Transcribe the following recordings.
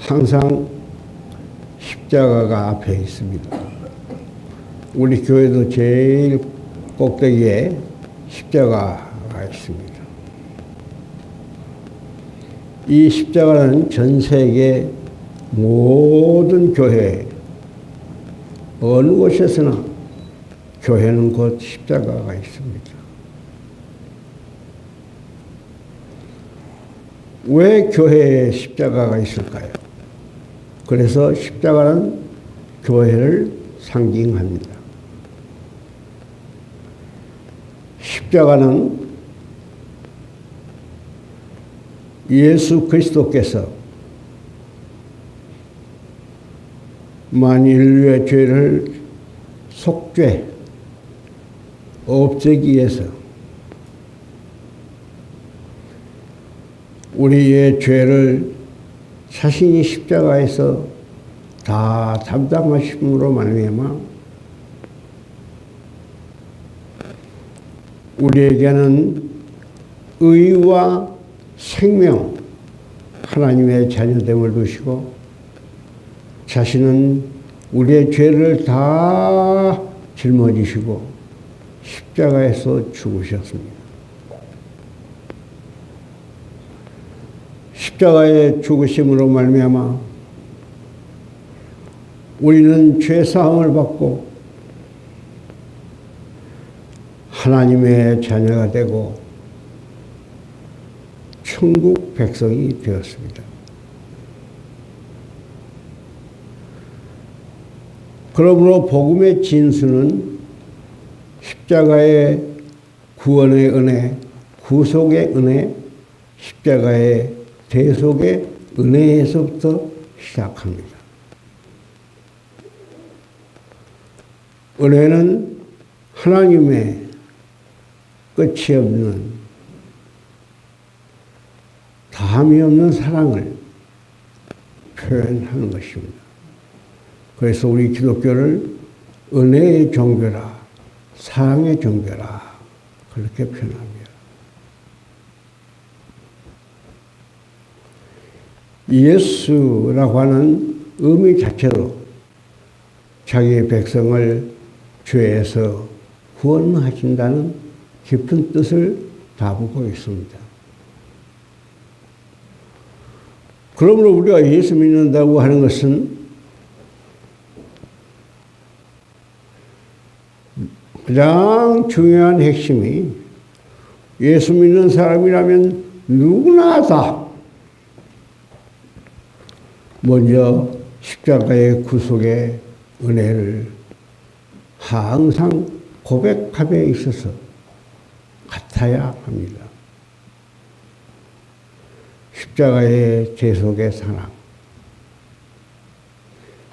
항상 십자가가 앞에 있습니다. 우리 교회도 제일 꼭대기에 십자가가 있습니다. 이 십자가는 전 세계 모든 교회, 어느 곳에서나 교회는 곧 십자가가 있습니다. 왜 교회에 십자가가 있을까요? 그래서 십자가는 교회를 상징합니다. 십자가는 예수 그리스도께서 만인류의 죄를 속죄, 없애기 위해서 우리의 죄를 자신이 십자가에서 다 담당하심으로 말미암아 우리에게는 의와 생명, 하나님의 자녀됨을 주시고 자신은 우리의 죄를 다 짊어지시고 십자가에서 죽으셨습니다. 십자가의 죽으심으로 말미암아 우리는 죄 사함을 받고 하나님의 자녀가 되고 천국 백성이 되었습니다. 그러므로 복음의 진수는 십자가의 구원의 은혜, 구속의 은혜, 십자가의 대속의 은혜에서부터 시작합니다. 은혜는 하나님의 끝이 없는, 다함이 없는 사랑을 표현하는 것입니다. 그래서 우리 기독교를 은혜의 종교라, 사랑의 종교라 그렇게 표현합니다. 예수라고 하는 의미 자체로 자기의 백성을 죄에서 구원하신다는 깊은 뜻을 담고 있습니다. 그러므로 우리가 예수 믿는다고 하는 것은 가장 중요한 핵심이 예수 믿는 사람이라면 누구나 다 먼저 십자가의 구속의 은혜를 항상 고백함에 있어서 같아야 합니다. 십자가의 대속의 사랑,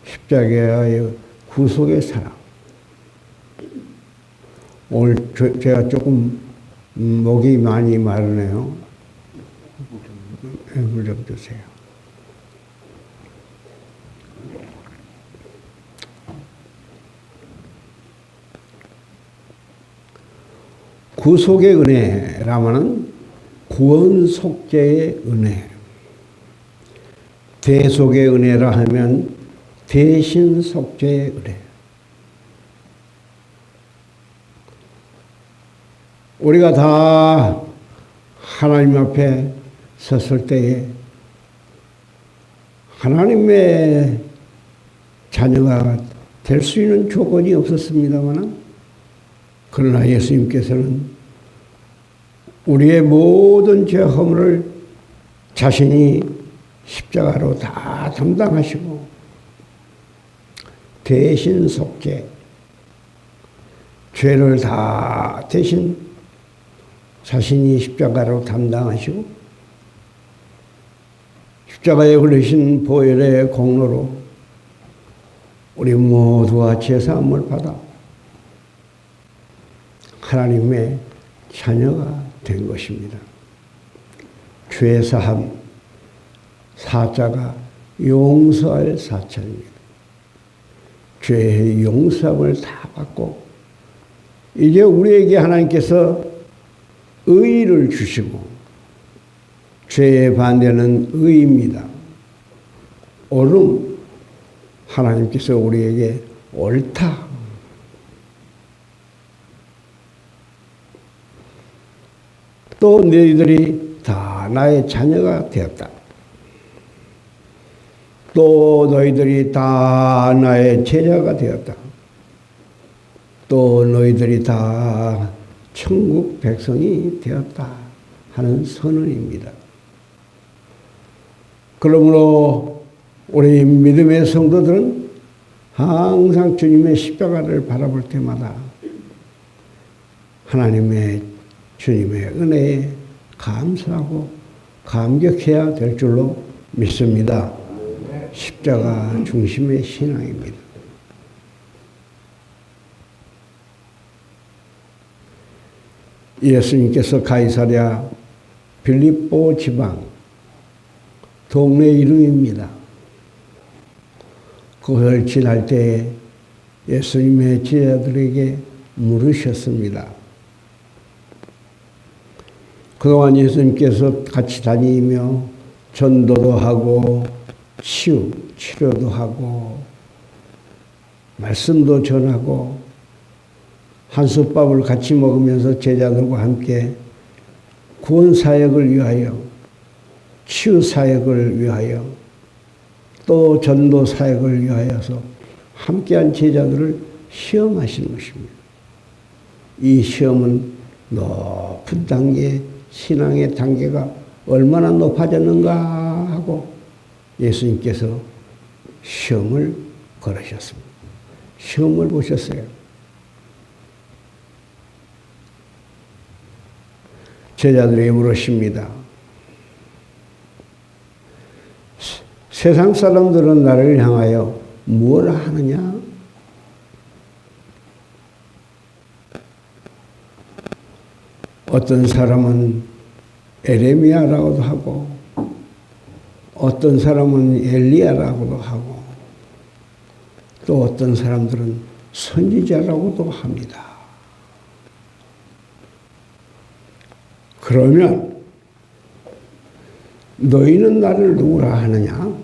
십자가의 구속의 사랑. 오늘 제가 조금 목이 많이 마르네요. 물 좀 주세요. 구속의 은혜라면은 구원 속죄의 은혜, 대속의 은혜라 하면 대신 속죄의 은혜. 우리가 다 하나님 앞에 섰을 때에 하나님의 자녀가 될 수 있는 조건이 없었습니다만, 그러나 예수님께서는 우리의 모든 죄 허물을 자신이 십자가로 다 담당하시고 대신 속죄, 죄를 다 대신 자신이 십자가로 담당하시고 십자가에 흘리신 보혈의 공로로 우리 모두가 제사함을 받아 하나님의 자녀가 된 것입니다. 죄사함, 사자가 용서할 사자입니다. 죄의 용서함을 다 받고 이제 우리에게 하나님께서 의를 주시고, 죄의 반대는 의입니다. 옳음, 하나님께서 우리에게 옳다. 또 너희들이 다 나의 자녀가 되었다. 또 너희들이 다 나의 제자가 되었다. 또 너희들이 다 천국 백성이 되었다 하는 선언입니다. 그러므로 우리 믿음의 성도들은 항상 주님의 십자가를 바라볼 때마다 하나님의 주님의 은혜에 감사하고 감격해야 될 줄로 믿습니다. 십자가 중심의 신앙입니다. 예수님께서 가이사랴 빌립보 지방 동네 이름입니다. 그것을 지날 때 예수님의 제자들에게 물으셨습니다. 그동안 예수님께서 같이 다니며 전도도 하고 치료도 하고 말씀도 전하고 한솥밥을 같이 먹으면서 제자들과 함께 구원사역을 위하여 치유사역을 위하여 또 전도사역을 위하여서 함께한 제자들을 시험하시는 것입니다. 이 시험은 높은 단계, 신앙의 단계가 얼마나 높아졌는가 하고 예수님께서 시험을 걸으셨습니다. 시험을 보셨어요. 제자들이 물으십니다. 세상 사람들은 나를 향하여 무엇을 하느냐? 어떤 사람은 에레미야라고도 하고 어떤 사람은 엘리야라고도 하고 또 어떤 사람들은 선지자라고도 합니다. 그러면 너희는 나를 누구라 하느냐?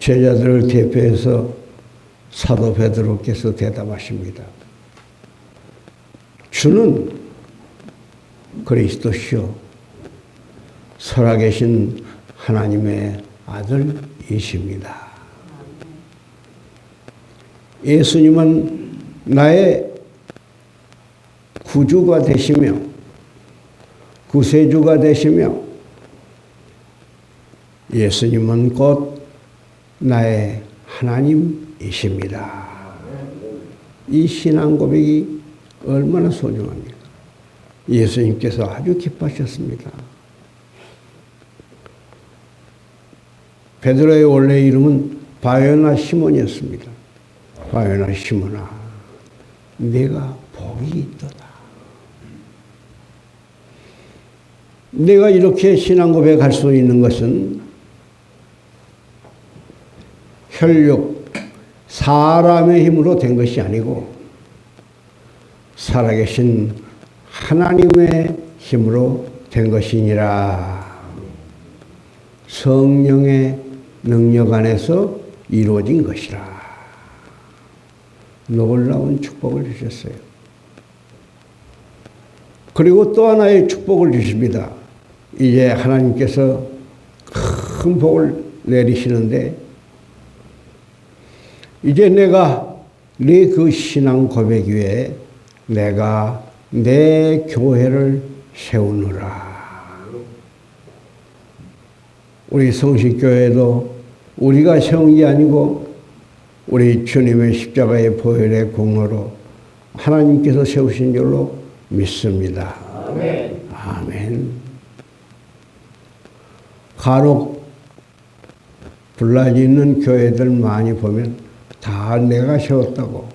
제자들을 대표해서 사도 베드로께서 대답하십니다. 주는 그리스도시요 살아계신 하나님의 아들이십니다. 예수님은 나의 구주가 되시며 구세주가 되시며 예수님은 곧 나의 하나님이십니다. 이 신앙 고백이 얼마나 소중합니까? 예수님께서 아주 기뻐하셨습니다. 베드로의 원래 이름은 바요나 시몬이었습니다. 바요나 시몬아, 내가 복이 있도다. 내가 이렇게 신앙 고백할 수 있는 것은 혈육, 사람의 힘으로 된 것이 아니고 살아계신 하나님의 힘으로 된 것이니라. 성령의 능력 안에서 이루어진 것이라. 놀라운 축복을 주셨어요. 그리고 또 하나의 축복을 주십니다. 이제 하나님께서 큰 복을 내리시는데 이제 내가 네 그 신앙 고백 위에 내가 내 교회를 세우느라. 우리 성식교회도 우리가 세운 게 아니고 우리 주님의 십자가의 보혈의 공로로 하나님께서 세우신 줄로 믿습니다. 아멘. 아멘. 간혹 분란이 있는 교회들 많이 보면 다 내가 세웠다고,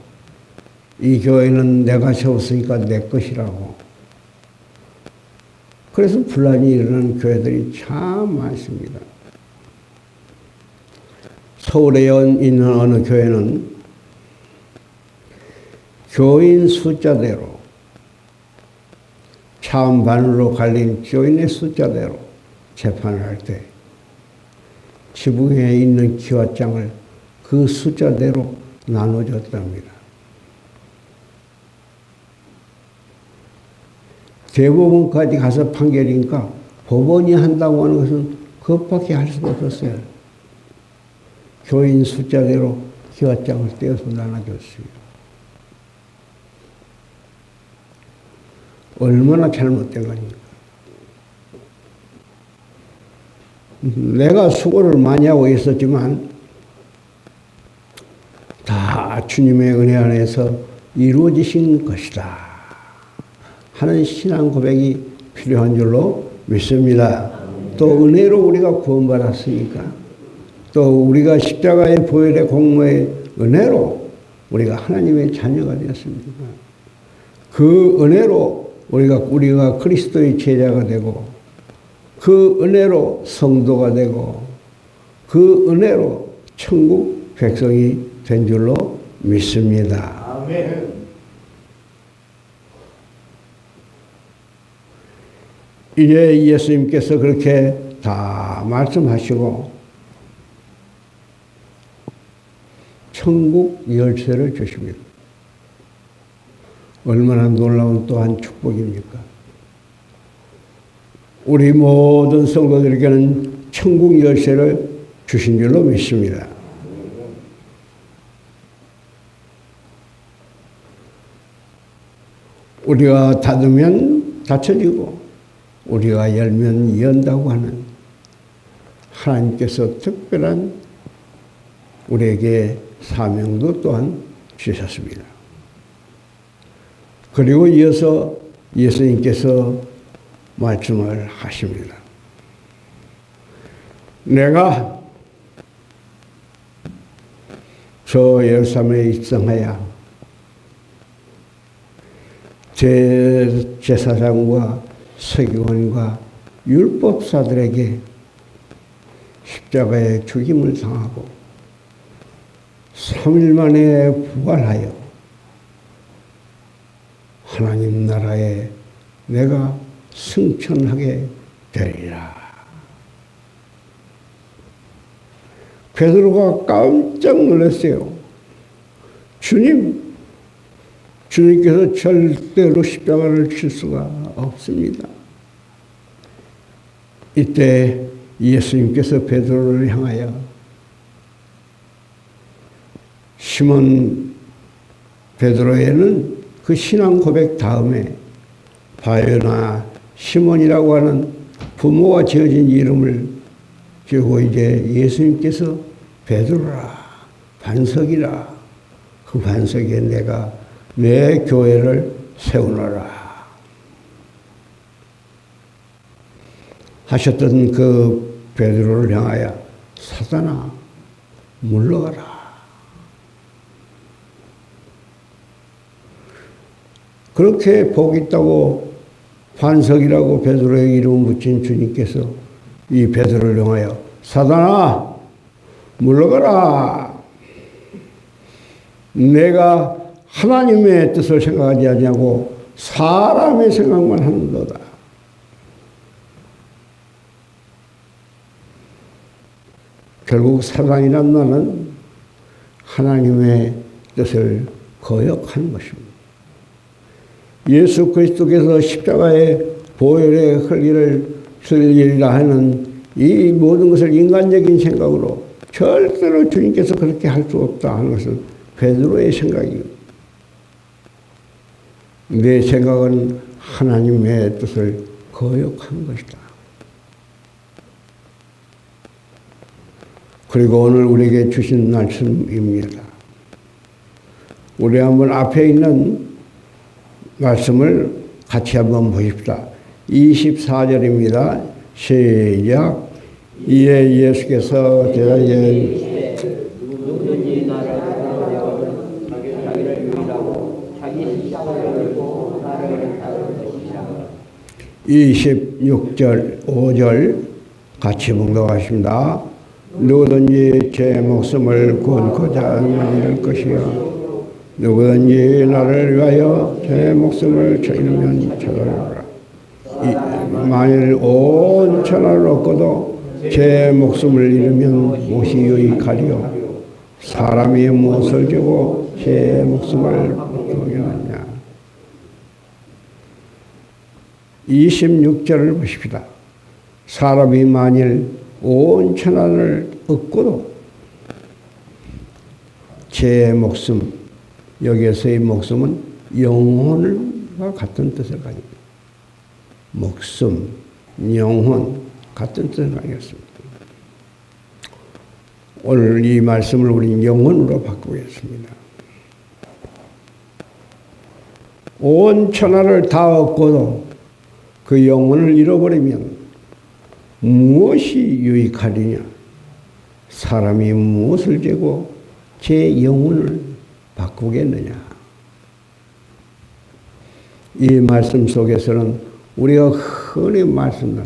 이 교회는 내가 세웠으니까 내 것이라고. 그래서 분란이 일어나는 교회들이 참 많습니다. 서울에 있는 어느 교회는 교인 숫자대로, 차음반으로 갈린 교인의 숫자대로 재판을 할 때 지붕에 있는 기와장을 그 숫자대로 나눠줬답니다. 대법원까지 가서 판결이니까 법원이 한다고 하는 것은 그것밖에 할 수가 없었어요. 교인 숫자대로 기와장을 떼어서 나눠줬습니다. 얼마나 잘못된 거니까. 내가 수고를 많이 하고 있었지만 다 주님의 은혜 안에서 이루어지신 것이다 하는 신앙 고백이 필요한 줄로 믿습니다. 또 은혜로 우리가 구원받았으니까 또 우리가 십자가의 보혈의 공로의 은혜로 우리가 하나님의 자녀가 되었습니다. 그 은혜로 우리가 그리스도의 제자가 되고 그 은혜로 성도가 되고 그 은혜로 천국 백성이 된 줄로 믿습니다. 아멘. 이제 예수님께서 그렇게 다 말씀하시고 천국 열쇠를 주십니다. 얼마나 놀라운 또한 축복입니까? 우리 모든 성도들에게는 천국 열쇠를 주신 줄로 믿습니다. 우리가 닫으면 닫혀지고 우리가 열면 연다고 하는 하나님께서 특별한 우리에게 사명도 또한 주셨습니다. 그리고 이어서 예수님께서 말씀을 하십니다. 내가 저 예루살렘에 입성하여 제사장과 서기관과 율법사들에게 십자가에 죽임을 당하고 3일 만에 부활하여 하나님 나라에 내가 승천하게 되리라. 베드로가 깜짝 놀랐어요. 주님께서 절대로 십자가를 칠 수가 없습니다. 이때 예수님께서 베드로를 향하여 시몬 베드로에는 그 신앙 고백 다음에 바요나 시몬이라고 하는 부모가 지어진 이름을 주고 이제 예수님께서 베드로라 반석이라 그 반석에 내가 내 교회를 세우노라 하셨던 그 베드로를 향하여 사단아 물러가라. 그렇게 복 있다고 반석이라고 베드로의 이름을 붙인 주님께서 이 베드로를 향하여 사단아 물러가라. 내가 하나님의 뜻을 생각하지 아니하고 사람의 생각만 하는도다. 결국 사단이란 말은 하나님의 뜻을 거역하는 것입니다. 예수 그리스도께서 십자가의 보혈의 흘기를 흘리리라 하는 이 모든 것을 인간적인 생각으로 절대로 주님께서 그렇게 할 수 없다 하는 것은 베드로의 생각이고 내 생각은 하나님의 뜻을 거역한 것이다. 그리고 오늘 우리에게 주신 말씀입니다. 우리 한번 앞에 있는 말씀을 같이 한번 보십시다. 24절입니다. 시작. 이에 예수께서 대답하여 누구든지 나를 따르려거든 자기를 유일하고 자기 십자가를 들고 나를 따르는 것이라. 26절 5절 같이 봉독하십니다. 누구든지 제 목숨을 구원코자 하는 것이요 누구든지 나를 위하여 제 목숨을 잃으면 찾아오리라. 만일 온 천하를 얻고도 제 목숨을 잃으면 무엇이 유익하리요? 사람이 무엇을 주고 제 목숨을 얻겠느냐? 26절을 보십시다. 사람이 만일 온 천하를 얻고도 제 목숨, 여기에서의 목숨은 영혼과 같은 뜻을 가집니다. 목숨, 영혼 같은 뜻을 가지겠습니다. 오늘 이 말씀을 우리는 영혼으로 바꾸겠습니다. 온 천하를 다 얻고도 그 영혼을 잃어버리면 무엇이 유익하리냐? 사람이 무엇을 재고 제 영혼을 바꾸겠느냐? 이 말씀 속에서는 우리가 흔히 말씀하는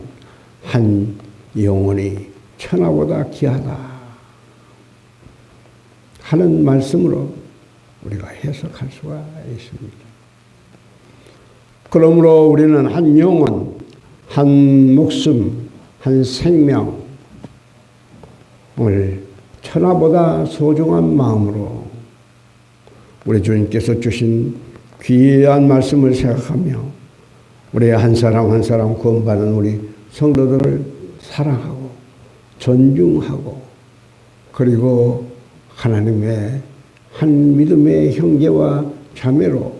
한 영혼이 천하보다 귀하다 하는 말씀으로 우리가 해석할 수가 있습니다. 그러므로 우리는 한 영혼, 한 목숨, 한 생명을 천하보다 소중한 마음으로 우리 주님께서 주신 귀한 말씀을 생각하며 우리 한 사람 한 사람 구원받은 우리 성도들을 사랑하고 존중하고 그리고 하나님의 한 믿음의 형제와 자매로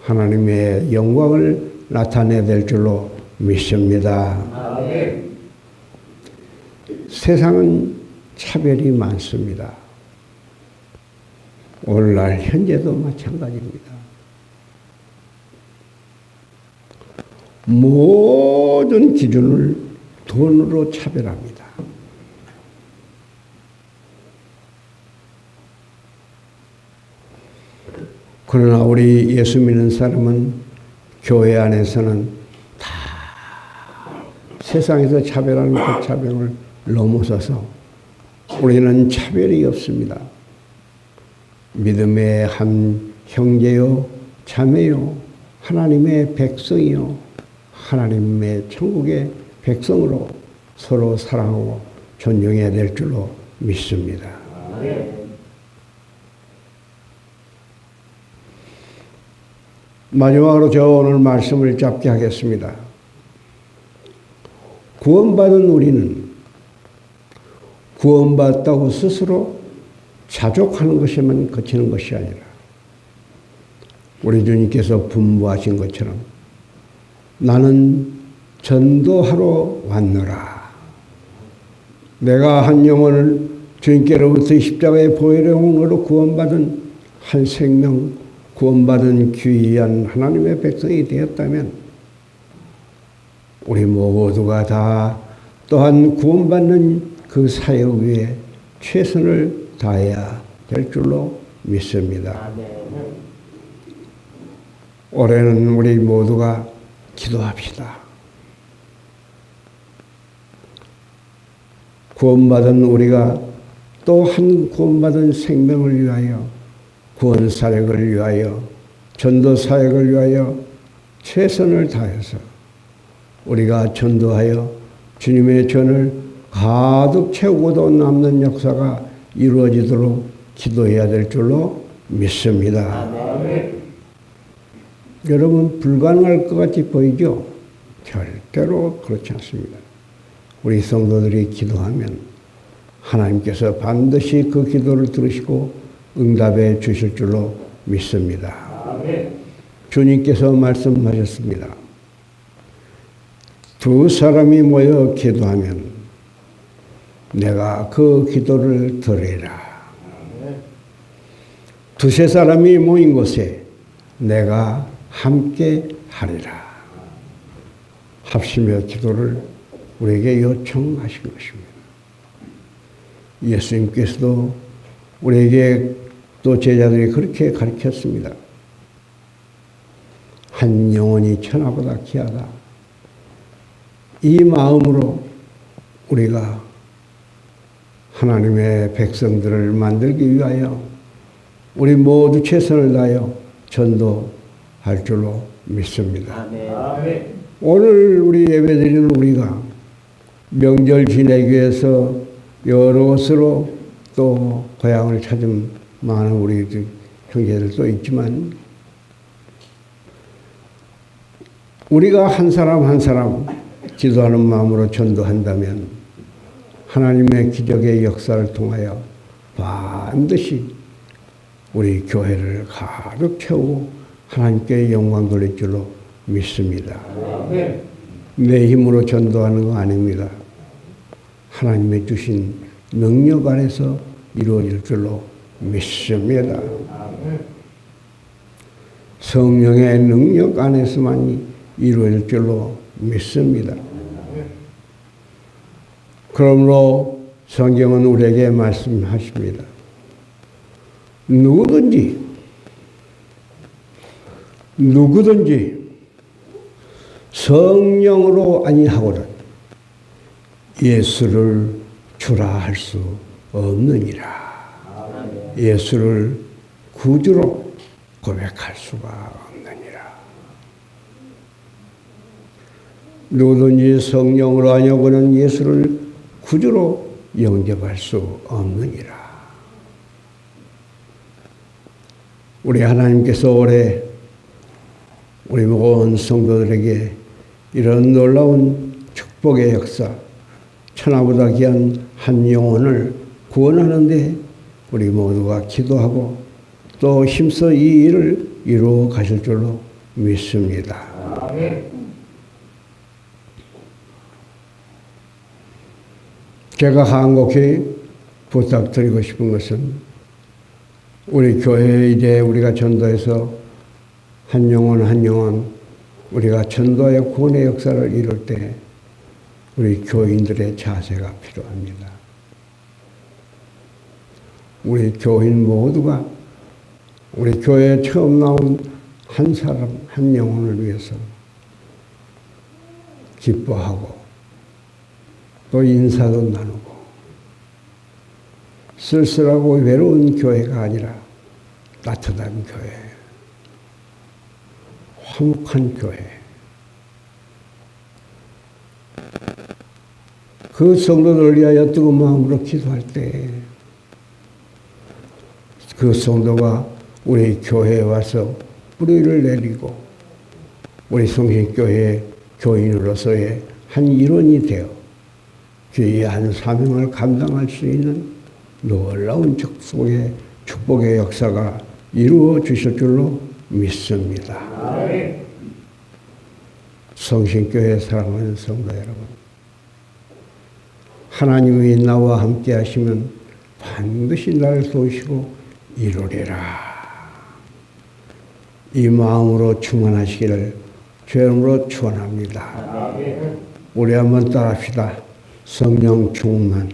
하나님의 영광을 나타내야 될 줄로 믿습니다. 아멘. 세상은 차별이 많습니다. 오늘날 현재도 마찬가지입니다. 모든 기준을 돈으로 차별합니다. 그러나 우리 예수 믿는 사람은 교회 안에서는 다 세상에서 차별하는 그 차별을 넘어서서 우리는 차별이 없습니다. 믿음의 한 형제요, 자매요, 하나님의 백성이요, 하나님의 천국의 백성으로 서로 사랑하고 존중해야 될 줄로 믿습니다. 마지막으로 저 오늘 말씀을 짧게 하겠습니다. 구원받은 우리는 구원받았다고 스스로 자족하는 것에만 그치는 것이 아니라 우리 주님께서 분부하신 것처럼 나는 전도하러 왔노라. 내가 한 영혼을 주님께로부터 십자가의 보혈의 구원받은 한 생명, 구원받은 귀한 하나님의 백성이 되었다면 우리 모두가 다 또한 구원받는 그 사역 위에 최선을 다해야 될 줄로 믿습니다. 올해는 우리 모두가 기도합시다. 구원받은 우리가 또 한 구원받은 생명을 위하여 구원 사역을 위하여 전도 사역을 위하여 최선을 다해서 우리가 전도하여 주님의 전을 가득 채우고도 남는 역사가 이루어지도록 기도해야 될 줄로 믿습니다. 아멘. 여러분 불가능할 것 같이 보이죠? 절대로 그렇지 않습니다. 우리 성도들이 기도하면 하나님께서 반드시 그 기도를 들으시고 응답해 주실 줄로 믿습니다. 아멘. 주님께서 말씀하셨습니다. 두 사람이 모여 기도하면 내가 그 기도를 들으리라. 두세 사람이 모인 곳에 내가 함께 하리라. 합심의 기도를 우리에게 요청하신 것입니다. 예수님께서도 우리에게 또 제자들이 그렇게 가르쳤습니다. 한 영혼이 천하보다 귀하다. 이 마음으로 우리가 하나님의 백성들을 만들기 위하여 우리 모두 최선을 다하여 전도할 줄로 믿습니다. 아멘. 오늘 우리 예배드리는 우리가 명절 지내기 위해서 여러 곳으로 또 고향을 찾은 많은 우리 형제들도 있지만 우리가 한 사람 한 사람 기도하는 마음으로 전도한다면 하나님의 기적의 역사를 통하여 반드시 우리 교회를 가득 채우고 하나님께 영광 돌릴 줄로 믿습니다. 내 힘으로 전도하는 거 아닙니다. 하나님의 주신 능력 안에서 이루어질 줄로 믿습니다. 성령의 능력 안에서만이 이루어질 줄로 믿습니다. 그러므로 성경은 우리에게 말씀하십니다. 누구든지 성령으로 아니하고는 예수를 주라 할 수 없느니라. 예수를 구주로 고백할 수가 없느니라. 누구든지 성령으로 아니하고는 예수를 구주로 영접할 수 없느니라. 우리 하나님께서 올해 우리 모든 성도들에게 이런 놀라운 축복의 역사, 천하보다 귀한 한 영혼을 구원하는데 우리 모두가 기도하고 또 힘써 이 일을 이루어 가실 줄로 믿습니다. 제가 간곡히 부탁드리고 싶은 것은 우리 교회에 이제 우리가 전도해서 한 영혼 한 영혼 우리가 전도의 구원의 역사를 이룰 때 우리 교인들의 자세가 필요합니다. 우리 교인 모두가 우리 교회에 처음 나온 한 사람 한 영혼을 위해서 기뻐하고 또 인사도 나누고 쓸쓸하고 외로운 교회가 아니라 따뜻한 교회, 화목한 교회. 그 성도들을 위하여 뜨거운 마음으로 기도할 때 그 성도가 우리 교회에 와서 뿌리를 내리고 우리 성신교회 교인으로서의 한 일원이 되어 귀한 사명을 감당할 수 있는 놀라운 축복의 역사가 이루어 주실 줄로 믿습니다. 성신교회 사랑하는 성도 여러분, 하나님이 나와 함께 하시면 반드시 나를 도우시고 이루리라. 이 마음으로 충만하시기를 주님으로 축원합니다. 우리 한번 따라합시다. 성령 충만,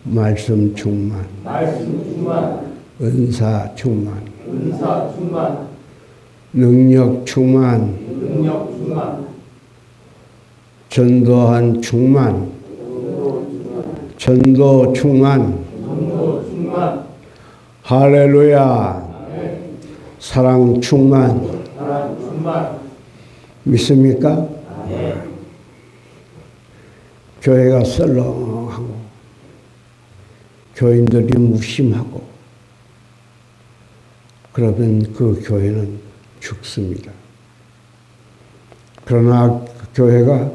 말씀 충만, 은사 충만, 능력 충만, 전도한 충만, 전도 충만, 할렐루야. 사랑 충만. 믿습니까? 교회가 썰렁하고 교인들이 무심하고 그러면 그 교회는 죽습니다. 그러나 교회가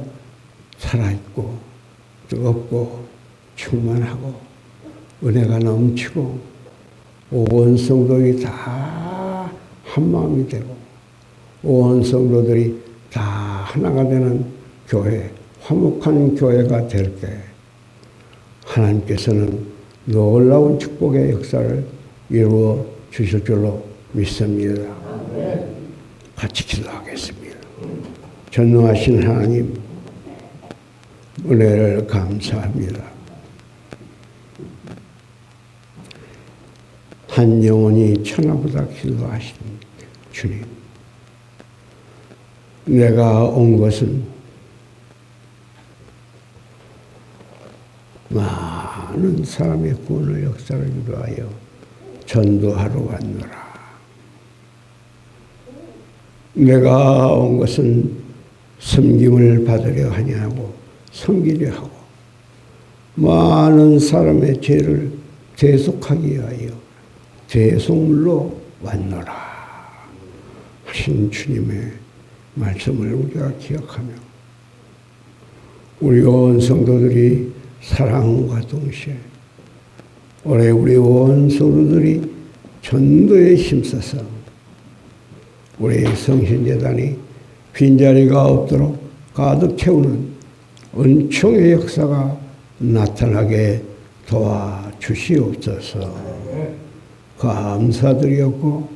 살아있고 뜨겁고 충만하고 은혜가 넘치고 온 성도들이 다 한마음이 되고 온 성도들이 다 하나가 되는 교회, 화목한 교회가 될 때 하나님께서는 놀라운 축복의 역사를 이루어 주실 줄로 믿습니다. 같이 기도하겠습니다. 전능하신 하나님, 은혜를 감사합니다. 한 영혼이 천하보다 기도하신 주님, 내가 온 것은 많은 사람의 구원의 역사를 위하여 전도하러 왔노라. 내가 온 것은 섬김을 받으려 하냐고 섬기려 하고 많은 사람의 죄를 대속하기 위하여 대속물로 왔노라 하신 주님의 말씀을 우리가 기억하며 우리 온 성도들이 사랑과 동시에 올해 우리 온 성도들이 전도에 힘써서 우리 성신재단이 빈자리가 없도록 가득 채우는 은총의 역사가 나타나게 도와주시옵소서. 감사드렸고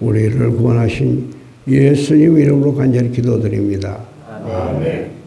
우리를 구원하신 예수님 이름으로 간절히 기도드립니다. 아멘.